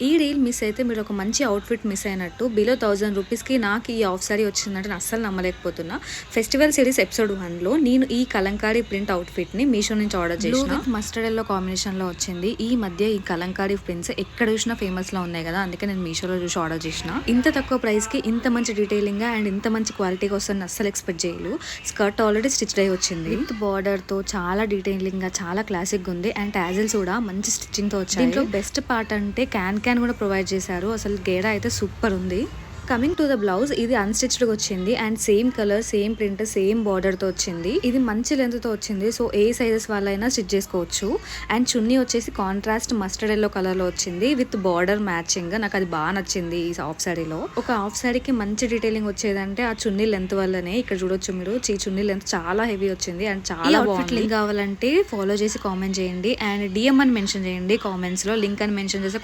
ఈ deal miss అయితే మీరు ఒక మంచి అవుట్ఫిట్ మిస్ అయినట్టు. బిలో 1000 రూపీస్కి నాకు ఈ హాఫ్ సారీ వచ్చిందంటే నేను అస్సలు నమ్మలేకపోతున్నా. ఫెస్టివల్ సిరీస్ ఎపిసోడ్ 1లో నేను ఈ కలంకారీ ప్రింట్ అవుట్ఫిట్ని మీషో నుంచి ఆర్డర్ చేసిన. విత్ మస్టర్డ్ ఎల్లో కాంబినేషన్లో వచ్చింది. ఈ మధ్య ఈ కలంకారీ ప్రింట్స్ ఎక్కడ చూసినా ఫేమస్లో ఉన్నాయి కదా, అందుకే నేను మీషోలో చూసి ఆర్డర్ చేసిన. ఇంత తక్కువ ప్రైస్కి ఇంత మంచి డీటెయిలింగ్గా అండ్ ఇంత మంచి క్వాలిటీగా వస్తుందని అస్సలు ఎక్స్పెక్ట్ చేయలేదు. స్కర్ట్ ఆల్రెడీ స్టిచ్ అయి వచ్చింది విత్ బార్డర్తో, చాలా డీటెయిలింగ్గా, చాలా క్లాసిక్గా ఉంది. అండ్ టాజిల్స్ కూడా మంచి స్టిచ్చింగ్తో వచ్చాయి. దీంట్లో బెస్ట్ పార్ట్ అంటే క్యాన్ కూడా ప్రొవైడ్ చేశారు. అసలు గేడా అయితే సూపర్ ఉంది. కమింగ్ టు ద బ్లౌజ్, ఇది అన్స్టిచ్డ్గా వచ్చింది and same colour, same print, same బార్డర్తో వచ్చింది. ఇది మంచి లెంత్తో వచ్చింది. సో ఏ సైజెస్ వాళ్ళైనా స్టిచ్ చేసుకోవచ్చు. అండ్ చున్నీ వచ్చేసి కాంట్రాస్ట్ మస్టర్డ్ ఎల్లో కలర్లో వచ్చింది విత్ బార్డర్ మ్యాచింగ్. నాకు అది బాగా నచ్చింది ఈ హాఫ్ సారీలో. ఒక హాఫ్ సారీకి మంచి డీటెయిలింగ్ వచ్చేదంటే ఆ చున్నీ లెంత్ వల్లనే. ఇక్కడ చూడొచ్చు మీరు, ఈ చున్నీ లెంత్ చాలా హెవీ వచ్చింది అండ్ చాలా బాగుంది. లింక్ కావాలంటే ఫాలో చేసి కామెంట్ చేయండి అండ్ డిఎం అని మెన్షన్ చేయండి కామెంట్స్లో. లింక్ అని మెన్షన్ చేస్తే